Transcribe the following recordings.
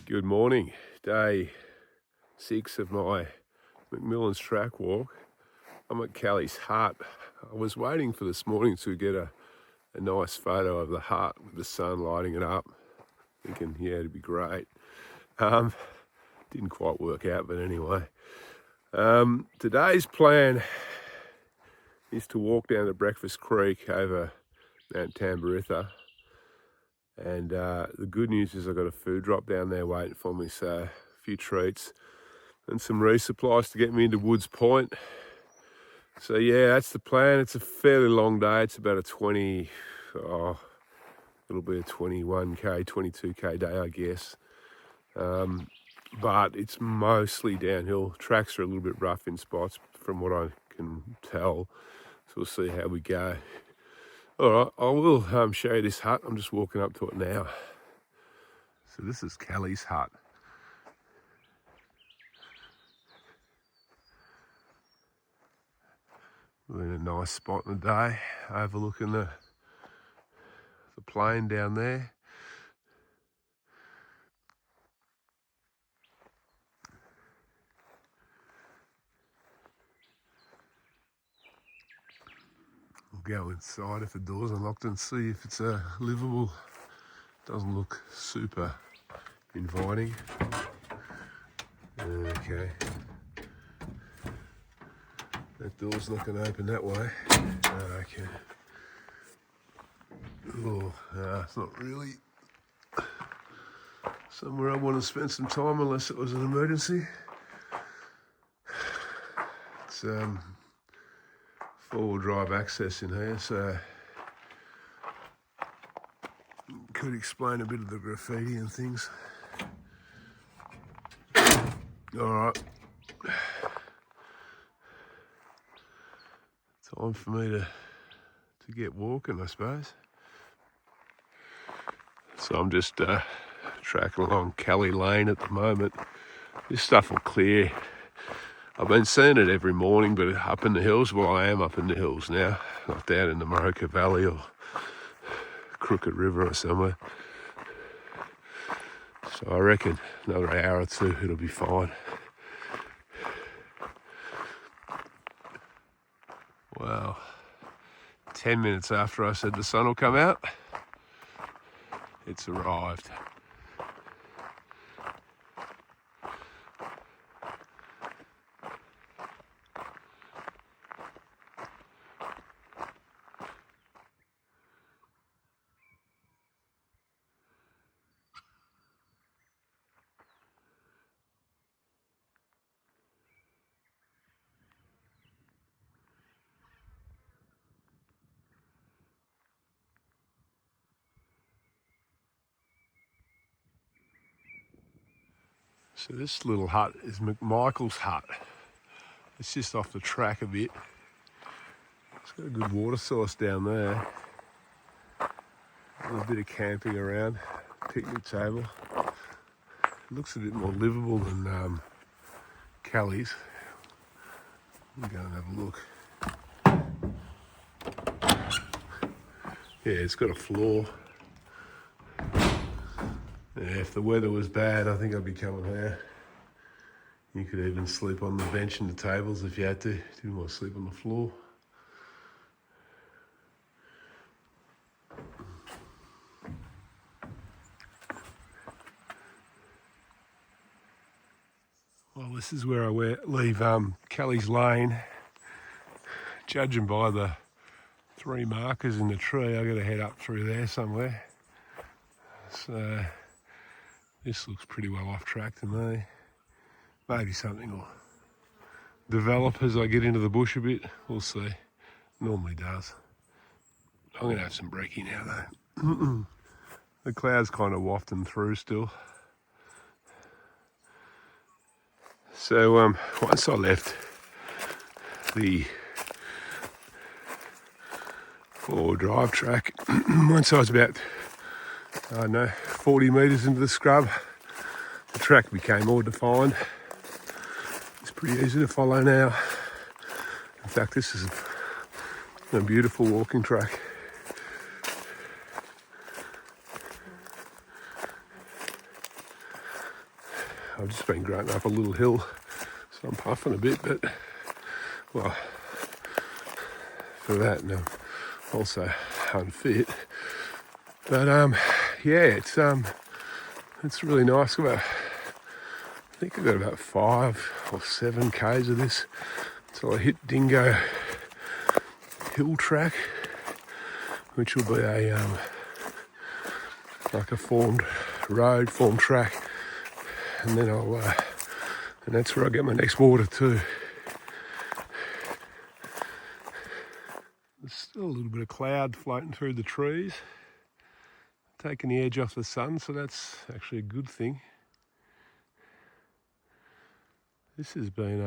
Good morning. Day 6 of my McMillans Track walk. I'm at Callie's hut. I was waiting for this morning to get a nice photo of the hut with the sun lighting it up. Thinking, yeah, it'd be great. Didn't quite work out, but anyway. Today's plan is to walk down to Breakfast Creek over Mt Tamboritha. And the good news is I've got a food drop down there waiting for me, so a few treats and some resupplies to get me into Woods Point. So yeah, that's the plan. It's a fairly long day. It's about it'll be a 21k, 22k day, I guess. But it's mostly downhill. Tracks are a little bit rough in spots from what I can tell. So we'll see how we go. All right, I will show you this hut. I'm just walking up to it now. So this is Callie's hut. We're in a nice spot in the day, overlooking the plain down there. We'll go inside if the door's unlocked and see if it's livable. Doesn't look super inviting. Okay. That door's not going to open that way. Okay. Oh, it's not really somewhere I want to spend some time unless it was an emergency. It's four-wheel drive access in here, so could explain a bit of the graffiti and things. All right. Time for me to get walking, I suppose. So I'm just tracking along Callie Lane at the moment. This stuff will clear. I've been seeing it every morning, but up in the hills, well, I am up in the hills now, not down in the Moroka Valley or Crooked River or somewhere. So I reckon another hour or two, it'll be fine. Well, 10 minutes after I said the sun will come out, it's arrived. So this little hut is McMichael's hut. It's just off the track a bit. It's got a good water source down there. A little bit of camping around, picnic table. It looks a bit more livable than Callie's. We'll go and have a look. Yeah, it's got a floor. Yeah, if the weather was bad, I think I'd be coming here. You could even sleep on the bench and the tables if you had to. Didn't want to sleep on the floor. Well, this is where I leave Callie's Lane. Judging by the 3 markers in the tree, I've got to head up through there somewhere. So this looks pretty well off track to me. Maybe something will develop as I get into the bush a bit. We'll see. Normally does. I'm going to have some brekkie now though. The cloud's kind of wafting through still. So once I left the 4-wheel drive track, once I was about, 40 metres into the scrub, the track became more defined. It's pretty easy to follow now. In fact, this is a beautiful walking track. I've just been grunting up a little hill, so I'm puffing a bit, but, well, for that, and I'm also unfit. But, yeah, it's really nice. I think I've got about 5 or 7 k's of this until I hit Dingo Hill Track, which will be a like a formed track, and then and that's where I get my next water too. There's still a little bit of cloud floating through the trees, taking the edge off the sun, so that's actually a good thing. This has been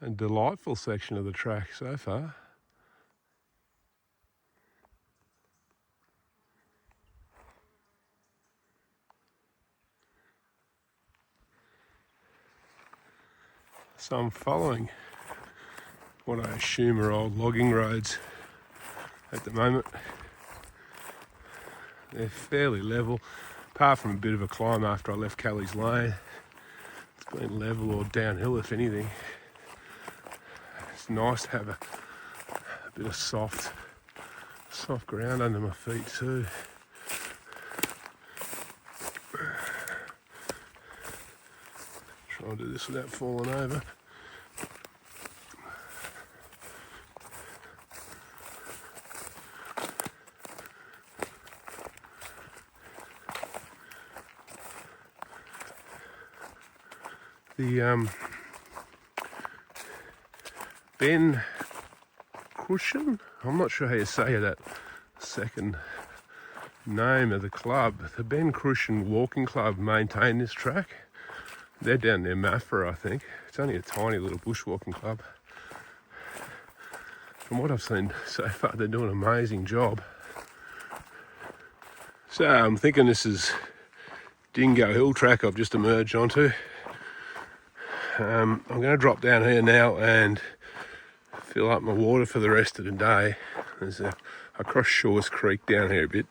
a delightful section of the track so far. So I'm following what I assume are old logging roads at the moment. They're fairly level, apart from a bit of a climb after I left Kelly's Lane. It's been level or downhill, if anything. It's nice to have a bit of soft ground under my feet too. Try and do this without falling over. The Ben Cushion, I'm not sure how you say that second name of the club. The Ben Cushion Walking Club maintain this track. They're down near Maffra, I think. It's only a tiny little bushwalking club. From what I've seen so far, they're doing an amazing job. So I'm thinking this is Dingo Hill Track I've just emerged onto. I'm going to drop down here now and fill up my water for the rest of the day. There's I cross Shaw's Creek down here a bit,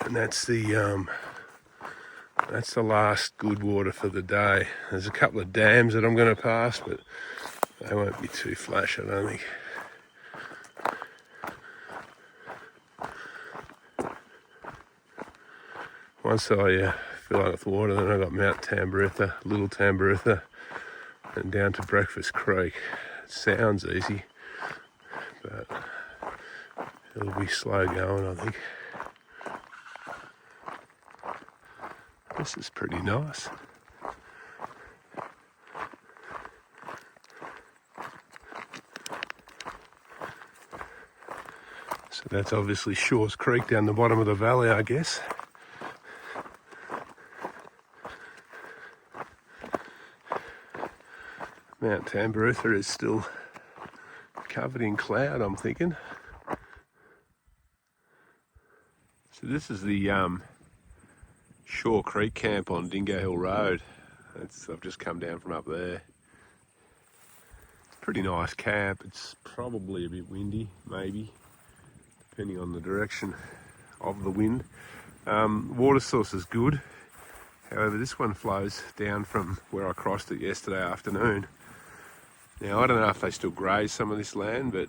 and that's the last good water for the day. There's a couple of dams that I'm going to pass, but they won't be too flash, I don't think. Once I fill up with water, then I've got Mt Tamboritha, Little Tamboritha, and down to Breakfast Creek. It sounds easy, but it'll be slow going, I think. This is pretty nice. So that's obviously Shaw's Creek down the bottom of the valley, I guess. Mt Tamboritha is still covered in cloud, I'm thinking. So this is the Shaw Creek camp on Dingo Hill Road. I've just come down from up there. It's a pretty nice camp. It's probably a bit windy, maybe, depending on the direction of the wind. Water source is good. However, this one flows down from where I crossed it yesterday afternoon. Now, I don't know if they still graze some of this land, but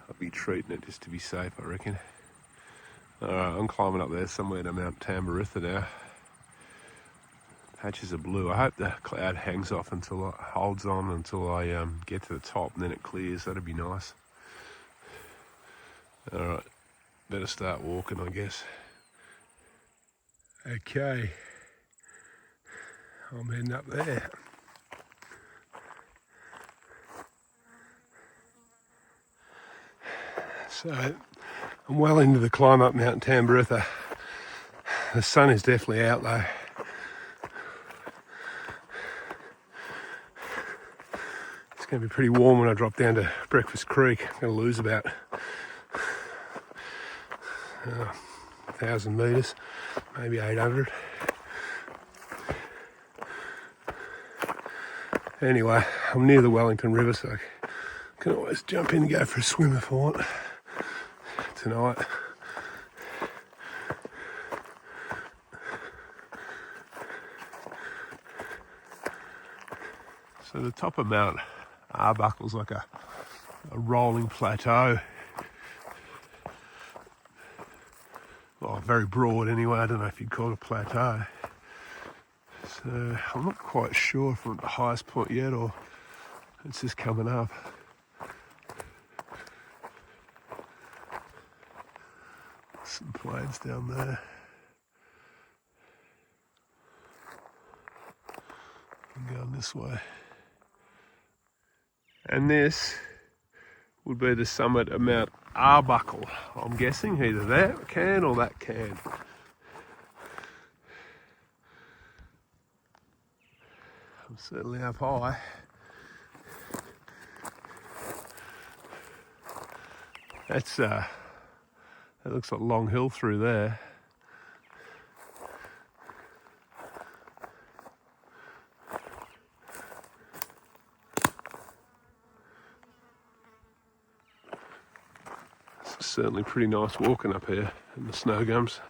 I'll be treating it just to be safe, I reckon. Alright, I'm climbing up there somewhere to Mt Tamboritha now. Patches of blue. I hope the cloud hangs off until it holds on until I get to the top, and then it clears. That'd be nice. Alright, better start walking, I guess. Okay, I'm heading up there. So I'm well into the climb up Mt Tamboritha. The sun is definitely out though. It's going to be pretty warm when I drop down to Breakfast Creek. I'm going to lose about 1,000 metres, maybe 800. Anyway, I'm near the Wellington River, so I can always jump in and go for a swim if I want tonight. So the top of Mount Arbuckle's like a rolling plateau. Well, very broad anyway. I don't know if you'd call it a plateau. So I'm not quite sure if we're at the highest point yet or it's just coming up. Some plains down there. I'm going this way. And this would be the summit of Mount Arbuckle. I'm guessing either that can or that can. I'm certainly up high. That looks like Long Hill through there. It's certainly pretty nice walking up here in the snow gums.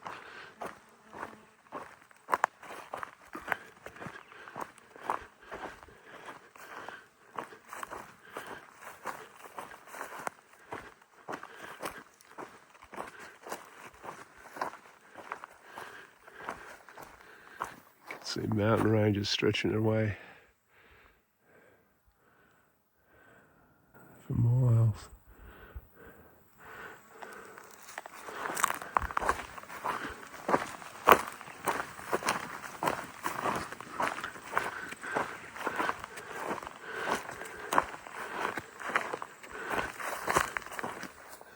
See mountain ranges stretching away for miles.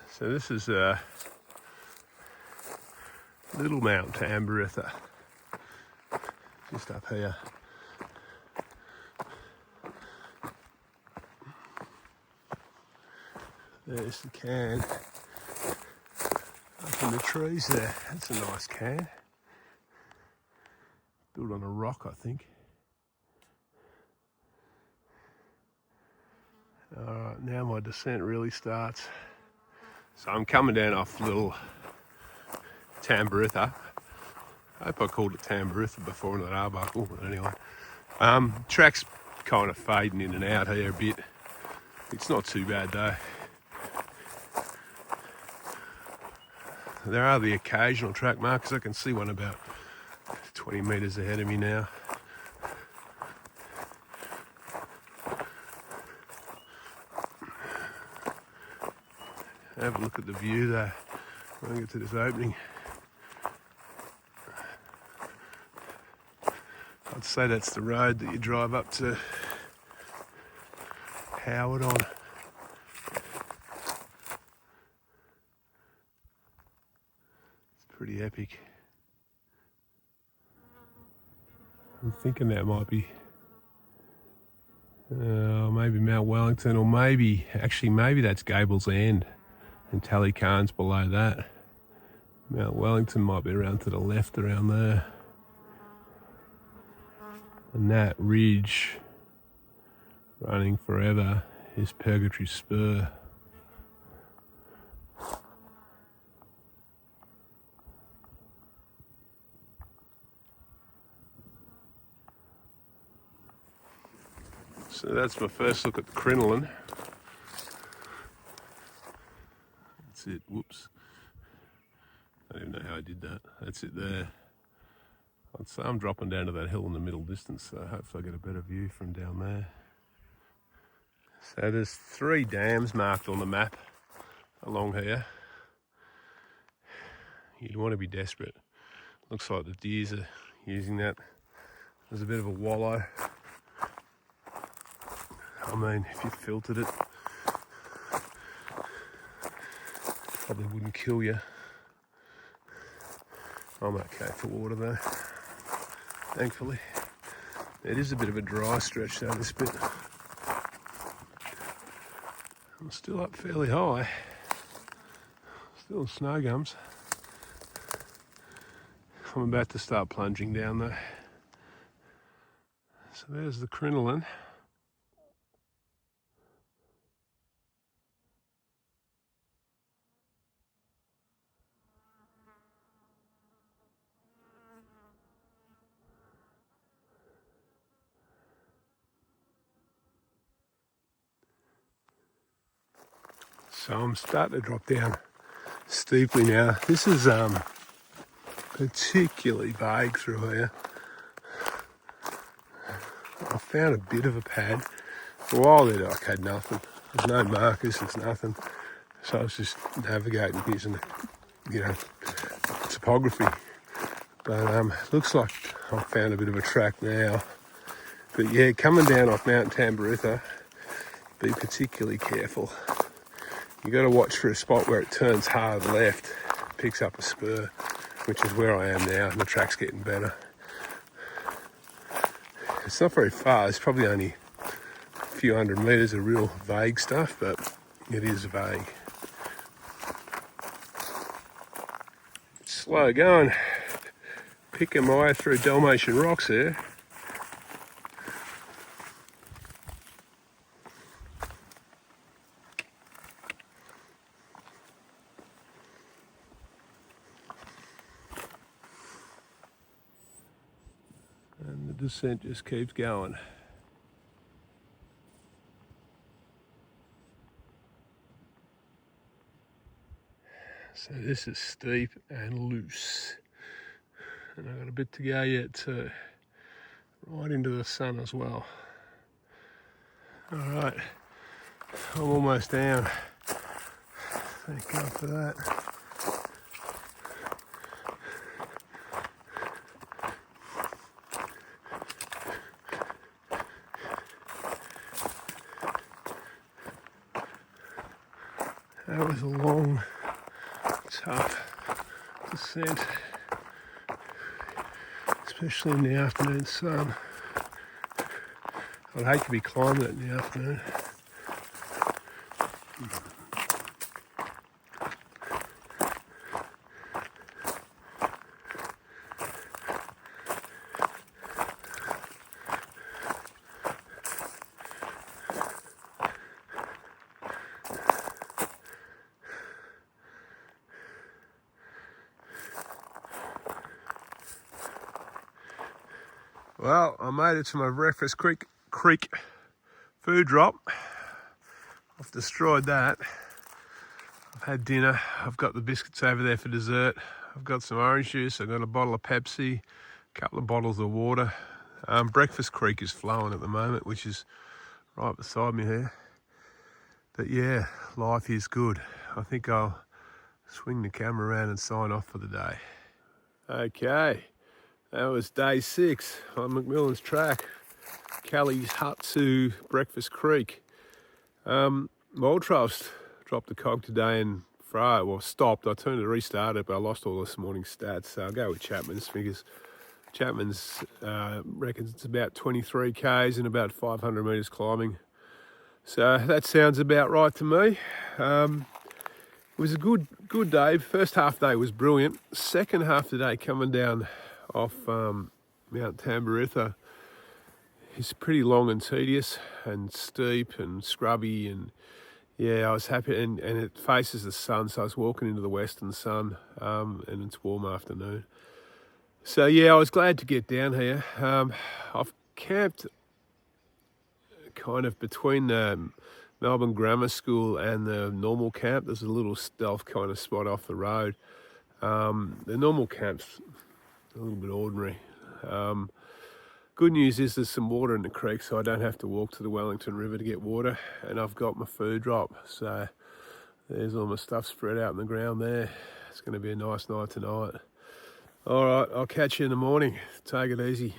So this is Little Mt Tamboritha. Just up here. There's the can. Up in the trees there. That's a nice can. Built on a rock, I think. Alright, now my descent really starts. So I'm coming down off Little Tamboritha. I hope I called it Tamboritha before, not Arbuckle, but anyway. Track's kind of fading in and out here a bit. It's not too bad though. There are the occasional track markers. I can see one about 20 metres ahead of me now. Have a look at the view though when I get to this opening. I'd say that's the road that you drive up to Howard on. It's pretty epic. I'm thinking that might be maybe Mount Wellington, or maybe that's Gable's End and Tallycarn's below that. Mount Wellington might be around to the left around there. And that ridge running forever is Purgatory Spur. So that's my first look at the crinoline. That's it, whoops. I don't even know how I did that. That's it there. I'd say I'm dropping down to that hill in the middle distance, so hopefully I get a better view from down there. So there's 3 dams marked on the map along here. You'd want to be desperate. Looks like the deers are using that. There's a bit of a wallow. I mean, if you filtered it, probably wouldn't kill you. I'm okay for water though, thankfully. It is a bit of a dry stretch though, this bit. I'm still up fairly high. Still in snow gums. I'm about to start plunging down though. So there's the crinoline. So I'm starting to drop down steeply now. This is particularly vague through here. I found a bit of a pad. For a while there, I had nothing. There's no markers, there's nothing. So I was just navigating using the, topography. But looks like I've found a bit of a track now. But yeah, coming down off Mount Tamboritha, be particularly careful. You got to watch for a spot where it turns hard left, picks up a spur, which is where I am now, and the track's getting better. It's not very far. It's probably only a few hundred metres of real vague stuff, but it is vague. Slow going, picking my way through Dalmatian rocks there. And the descent just keeps going. So this is steep and loose. And I've got a bit to go yet too. Right into the sun as well. All right, I'm almost down. Thank God for that. That was a long, tough descent, especially in the afternoon sun. I'd hate to be climbing it in the afternoon. Well, I made it to my breakfast creek food drop. I've destroyed that. I've had dinner. I've got the biscuits over there for dessert. I've got some orange juice. I've got a bottle of Pepsi, a couple of bottles of water. Breakfast creek is flowing at the moment, which is right beside me here. But yeah, life is good. I think I'll swing the camera around and sign off for the day. Okay. That was day 6 on McMillans Track, Kelly's Hut to Breakfast Creek. My old trails dropped the cog today and stopped. I turned to restart it, but I lost all this morning's stats, so I'll go with Chapman's figures. Chapman's reckons it's about 23 k's and about 500 metres climbing. So that sounds about right to me. It was a good day. First half day was brilliant. Second half of the day coming down off Mount Tamboritha is pretty long and tedious and steep and scrubby, and yeah, I was happy, and it faces the sun, so I was walking into the western sun, and it's warm afternoon. So yeah, I was glad to get down here. I've camped kind of between the Melbourne Grammar School and the normal camp. There's a little stealth kind of spot off the road. The normal camp's a little bit ordinary. Good news is there's some water in the creek, so I don't have to walk to the Wellington River to get water, and I've got my food drop. So there's all my stuff spread out on the ground there. It's going to be a nice night tonight. All right, I'll catch you in the morning. Take it easy.